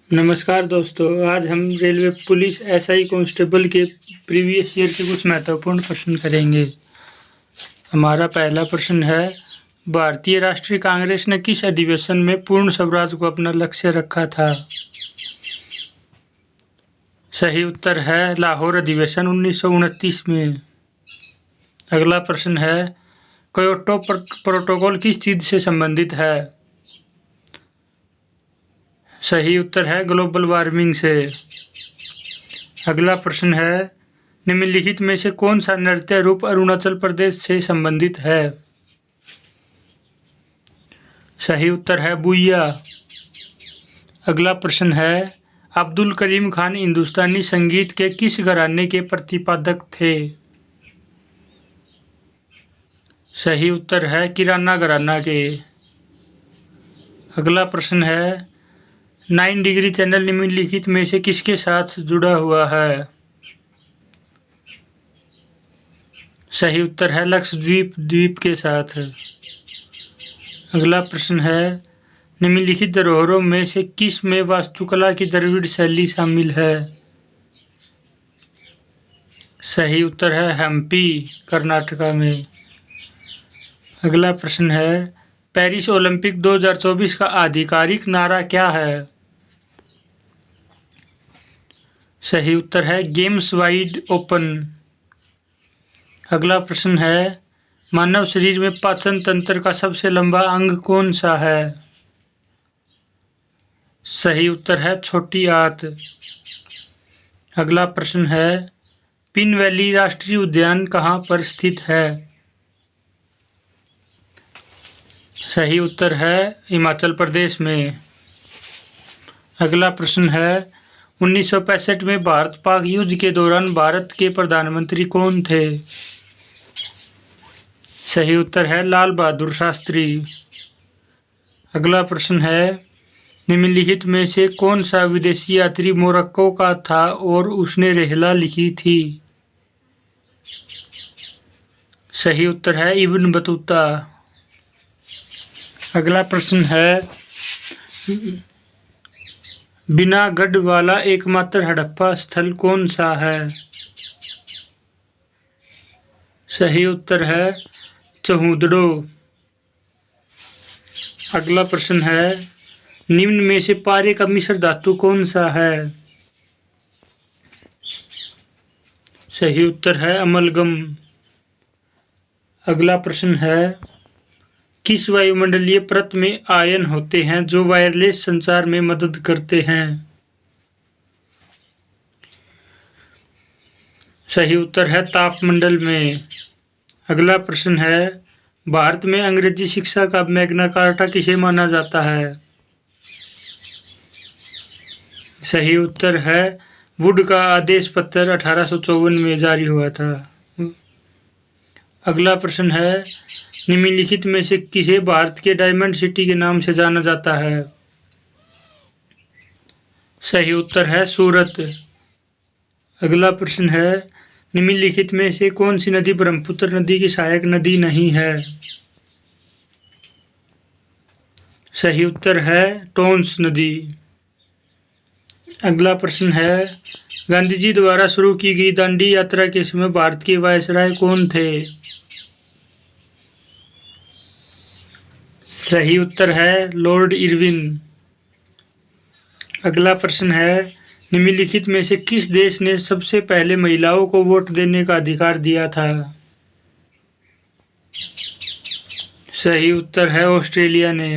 नमस्कार दोस्तों, आज हम रेलवे पुलिस एसआई कांस्टेबल के प्रीवियस ईयर के कुछ महत्वपूर्ण प्रश्न करेंगे। हमारा पहला प्रश्न है, भारतीय राष्ट्रीय कांग्रेस ने किस अधिवेशन में पूर्ण स्वराज को अपना लक्ष्य रखा था? सही उत्तर है लाहौर अधिवेशन 1929 में। अगला प्रश्न है, क्योटो प्रोटोकॉल किस चीज से संबंधित है? सही उत्तर है ग्लोबल वार्मिंग से। अगला प्रश्न है, निम्नलिखित में से कौन सा नृत्य रूप अरुणाचल प्रदेश से संबंधित है? सही उत्तर है बुइया। अगला प्रश्न है, अब्दुल करीम खान हिंदुस्तानी संगीत के किस घराने के प्रतिपादक थे? सही उत्तर है किराना घराना के। अगला प्रश्न है, 9 डिग्री चैनल निम्नलिखित में से किसके साथ जुड़ा हुआ है? सही उत्तर है लक्षद्वीप द्वीप के साथ। अगला प्रश्न है, निम्नलिखित धरोहरों में से किस में वास्तुकला की द्रविड़ शैली शामिल है? सही उत्तर है हम्पी कर्नाटका में। अगला प्रश्न है, पेरिस ओलंपिक 2024 का आधिकारिक नारा क्या है? सही उत्तर है गेम्स वाइड ओपन। अगला प्रश्न है, मानव शरीर में पाचन तंत्र का सबसे लंबा अंग कौन सा है? सही उत्तर है छोटी आंत। अगला प्रश्न है, पिन वैली राष्ट्रीय उद्यान कहाँ पर स्थित है? सही उत्तर है हिमाचल प्रदेश में। अगला प्रश्न है, 1965 में भारत पाक युद्ध के दौरान भारत के प्रधानमंत्री कौन थे? सही उत्तर है लाल बहादुर शास्त्री। अगला प्रश्न है, निम्नलिखित में से कौन सा विदेशी यात्री मोरक्को का था और उसने रिहला लिखी थी? सही उत्तर है इब्न बतूता। अगला प्रश्न है, बिना गढ़ वाला एकमात्र हड़प्पा स्थल कौन सा है? सही उत्तर है चहूदड़ो। अगला प्रश्न है, निम्न में से पारे का मिश्र धातु कौन सा है? सही उत्तर है अमलगम। अगला प्रश्न है, किस वायुमंडलीय परत में आयन होते हैं जो वायरलेस संचार में मदद करते हैं? सही उत्तर है तापमंडल में। अगला प्रश्न है, भारत में अंग्रेजी शिक्षा का मैग्ना कार्टा किसे माना जाता है? सही उत्तर है वुड का आदेश पत्र 1854 में जारी हुआ था। अगला प्रश्न है, निम्नलिखित में से किसे भारत के डायमंड सिटी के नाम से जाना जाता है? सही उत्तर है सूरत। अगला प्रश्न है, निम्नलिखित में से कौन सी नदी ब्रह्मपुत्र नदी की सहायक नदी नहीं है? सही उत्तर है टोंस नदी। अगला प्रश्न है, गांधी जी द्वारा शुरू की गई दांडी यात्रा के समय भारत के वायसराय कौन थे? सही उत्तर है लॉर्ड इरविन। अगला प्रश्न है, निम्नलिखित में से किस देश ने सबसे पहले महिलाओं को वोट देने का अधिकार दिया था? सही उत्तर है ऑस्ट्रेलिया ने।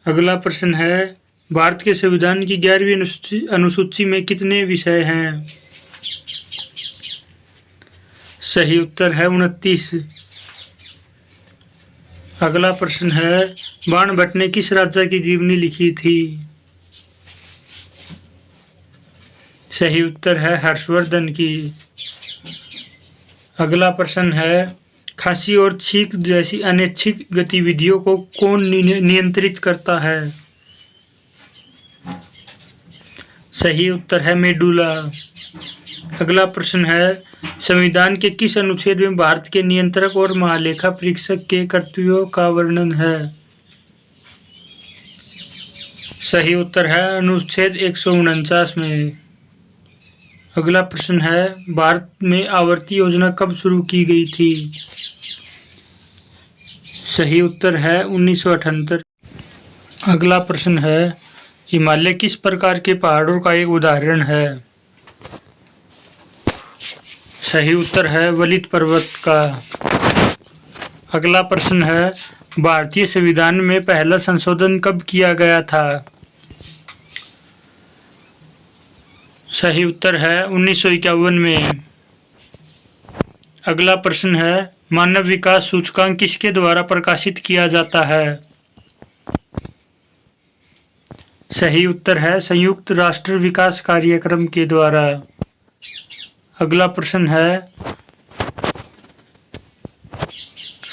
अगला प्रश्न है, भारत के संविधान की 11वीं अनुसूची में कितने विषय हैं? सही उत्तर है 29। अगला प्रश्न है, बाणभट्ट ने किस राजा की जीवनी लिखी थी? सही उत्तर है हर्षवर्धन की। अगला प्रश्न है, खांसी और छींक जैसी अनैच्छिक गतिविधियों को कौन नियंत्रित करता है? सही उत्तर है मेडुला। अगला प्रश्न है, संविधान के किस अनुच्छेद में भारत के नियंत्रक और महालेखा परीक्षक के कर्तव्यों का वर्णन है? सही उत्तर है अनुच्छेद 149 में। अगला प्रश्न है, भारत में आवर्ती योजना कब शुरू की गई थी? सही उत्तर है 1978। अगला प्रश्न है, हिमालय किस प्रकार के पहाड़ों का एक उदाहरण है? सही उत्तर है वलित पर्वत का। अगला प्रश्न है, भारतीय संविधान में पहला संशोधन कब किया गया था? सही उत्तर है 1951 में। अगला प्रश्न है, मानव विकास सूचकांक किसके द्वारा प्रकाशित किया जाता है? सही उत्तर है संयुक्त राष्ट्र विकास कार्यक्रम के द्वारा। अगला प्रश्न है,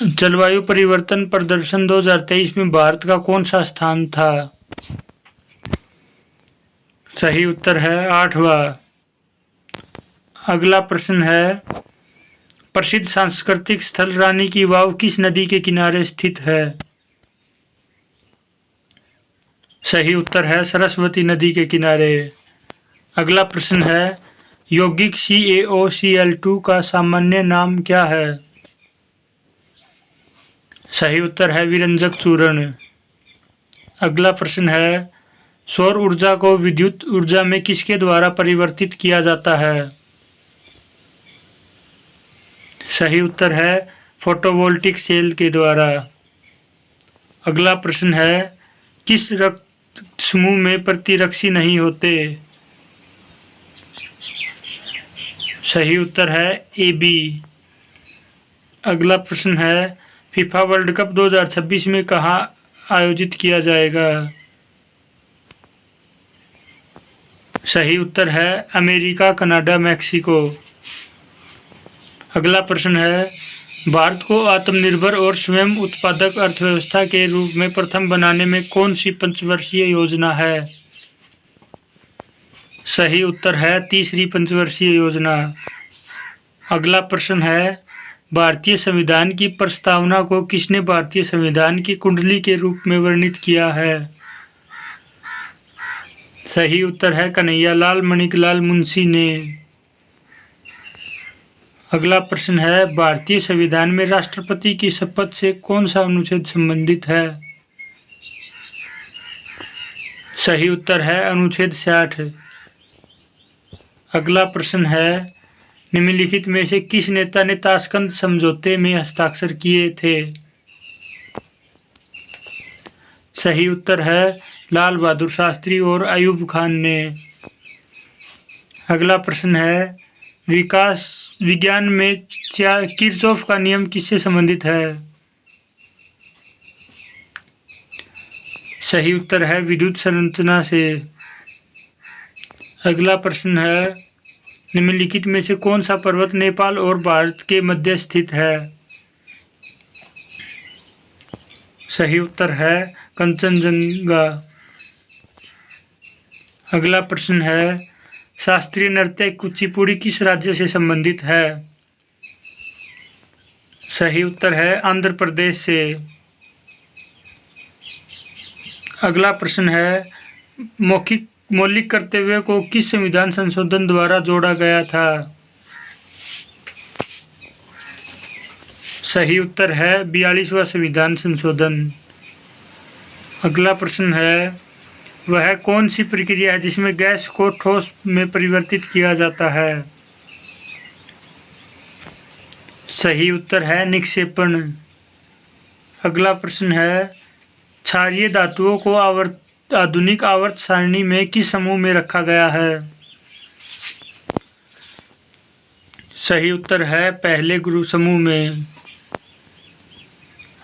जलवायु परिवर्तन प्रदर्शन 2023 में भारत का कौन सा स्थान था? सही उत्तर है 8वां। अगला प्रश्न है, प्रसिद्ध सांस्कृतिक स्थल रानी की वाव किस नदी के किनारे स्थित है? सही उत्तर है सरस्वती नदी के किनारे। अगला प्रश्न है, यौगिक CaOCl2 का सामान्य नाम क्या है? सही उत्तर है विरंजक चूर्ण। अगला प्रश्न है, सौर ऊर्जा को विद्युत ऊर्जा में किसके द्वारा परिवर्तित किया जाता है? सही उत्तर है फोटोवोल्टिक सेल के द्वारा। अगला प्रश्न है, किस रक्त समूह में प्रतिरक्षी नहीं होते? सही उत्तर है AB। अगला प्रश्न है, फीफा वर्ल्ड कप 2026 में कहाँ आयोजित किया जाएगा? सही उत्तर है अमेरिका, कनाडा, मैक्सिको। अगला प्रश्न है, भारत को आत्मनिर्भर और स्वयं उत्पादक अर्थव्यवस्था के रूप में प्रथम बनाने में कौन सी पंचवर्षीय योजना है? सही उत्तर है तीसरी पंचवर्षीय योजना। अगला प्रश्न है, भारतीय संविधान की प्रस्तावना को किसने भारतीय संविधान की कुंडली के रूप में वर्णित किया है? सही उत्तर है कन्हैयालाल मणिकलाल मुंशी ने। अगला प्रश्न है, भारतीय संविधान में राष्ट्रपति की शपथ से कौन सा अनुच्छेद संबंधित है? सही उत्तर है अनुच्छेद 66। अगला प्रश्न है, निम्नलिखित में से किस नेता ने ताशकंद समझौते में हस्ताक्षर किए थे? सही उत्तर है लाल बहादुर शास्त्री और अयूब खान ने। अगला प्रश्न है, विज्ञान में किरचॉफ का नियम किससे संबंधित है? सही उत्तर है विद्युत संरचना से। अगला प्रश्न है, निम्नलिखित में से कौन सा पर्वत नेपाल और भारत के मध्य स्थित है? सही उत्तर है कंचनजंगा। अगला प्रश्न है, शास्त्रीय नृत्य कुचिपुड़ी किस राज्य से संबंधित है? सही उत्तर है आंध्र प्रदेश से। अगला प्रश्न है, मौलिक कर्तव्य को किस संविधान संशोधन द्वारा जोड़ा गया था? सही उत्तर है 42वां संविधान संशोधन। अगला प्रश्न है, वह कौन सी प्रक्रिया है जिसमें गैस को ठोस में परिवर्तित किया जाता है? सही उत्तर है निक्षेपण। अगला प्रश्न है, क्षारीय धातुओं को आधुनिक आवर्त सारणी में किस समूह में रखा गया है? सही उत्तर है पहले गुरु समूह में।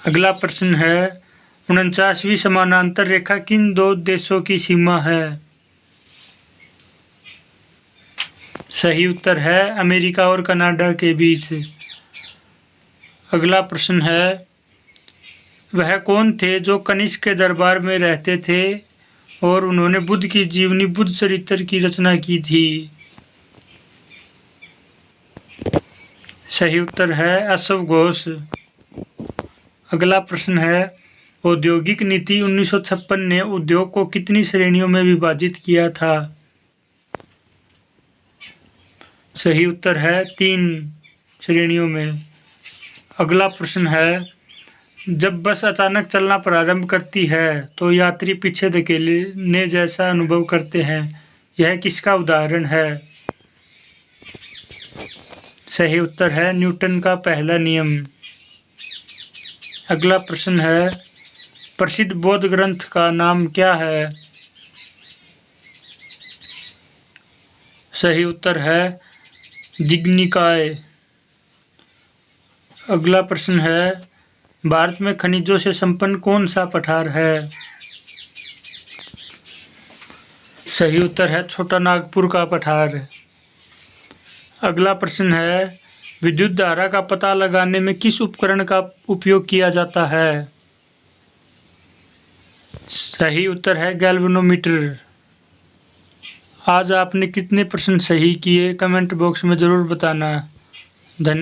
अगला प्रश्न है, 49वीं समानांतर रेखा किन दो देशों की सीमा है? सही उत्तर है अमेरिका और कनाडा के बीच। अगला प्रश्न है, वह कौन थे जो कनिष्क के दरबार में रहते थे और उन्होंने बुद्ध की जीवनी बुद्ध चरित्र की रचना की थी? सही उत्तर है अश्व घोष। अगला प्रश्न है, औद्योगिक नीति 1956 ने उद्योग को कितनी श्रेणियों में विभाजित किया था? सही उत्तर है 3 श्रेणियों में। अगला प्रश्न है, जब बस अचानक चलना प्रारंभ करती है तो यात्री पीछे धकेलने जैसा अनुभव करते हैं, यह किसका उदाहरण है? सही उत्तर है न्यूटन का पहला नियम। अगला प्रश्न है, प्रसिद्ध बौद्ध ग्रंथ का नाम क्या है? सही उत्तर है दिग्निकाय। अगला प्रश्न है, भारत में खनिजों से संपन्न कौन सा पठार है? सही उत्तर है छोटा नागपुर का पठार। अगला प्रश्न है, विद्युत धारा का पता लगाने में किस उपकरण का उपयोग किया जाता है? सही उत्तर है गैल्वेनोमीटर। आज आपने कितने प्रश्न सही किए, कमेंट बॉक्स में ज़रूर बताना। धन्यवाद।